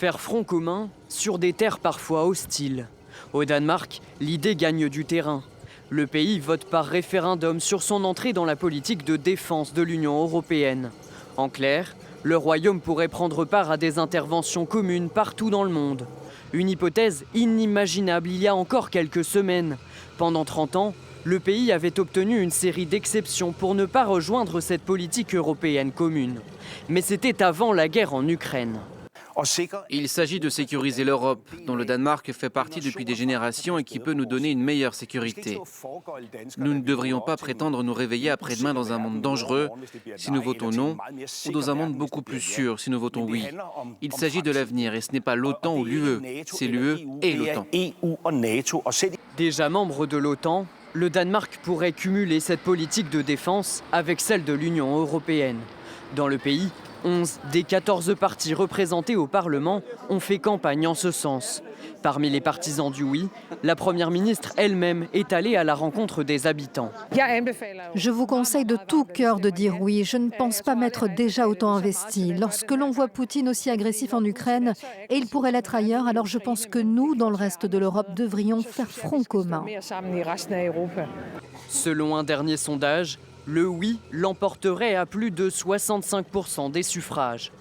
Faire front commun sur des terres parfois hostiles. Au Danemark, l'idée gagne du terrain. Le pays vote par référendum sur son entrée dans la politique de défense de l'Union européenne. En clair, le Royaume pourrait prendre part à des interventions communes partout dans le monde. Une hypothèse inimaginable il y a encore quelques semaines. Pendant 30 ans, le pays avait obtenu une série d'exceptions pour ne pas rejoindre cette politique européenne commune. Mais c'était avant la guerre en Ukraine. Il s'agit de sécuriser l'Europe, dont le Danemark fait partie depuis des générations et qui peut nous donner une meilleure sécurité. Nous ne devrions pas prétendre nous réveiller après-demain dans un monde dangereux si nous votons non, ou dans un monde beaucoup plus sûr si nous votons oui. Il s'agit de l'avenir et ce n'est pas l'OTAN ou l'UE, c'est l'UE et l'OTAN. Déjà membre de l'OTAN, le Danemark pourrait cumuler cette politique de défense avec celle de l'Union européenne. Dans le pays, 11 des 14 partis représentés au Parlement ont fait campagne en ce sens. Parmi les partisans du oui, la Première ministre elle-même est allée à la rencontre des habitants. Je vous conseille de tout cœur de dire oui. Je ne pense pas m'être déjà autant investi. Lorsque l'on voit Poutine aussi agressif en Ukraine, et il pourrait l'être ailleurs, alors je pense que nous, dans le reste de l'Europe, devrions faire front commun. Selon un dernier sondage, le oui l'emporterait à plus de 65% des suffrages.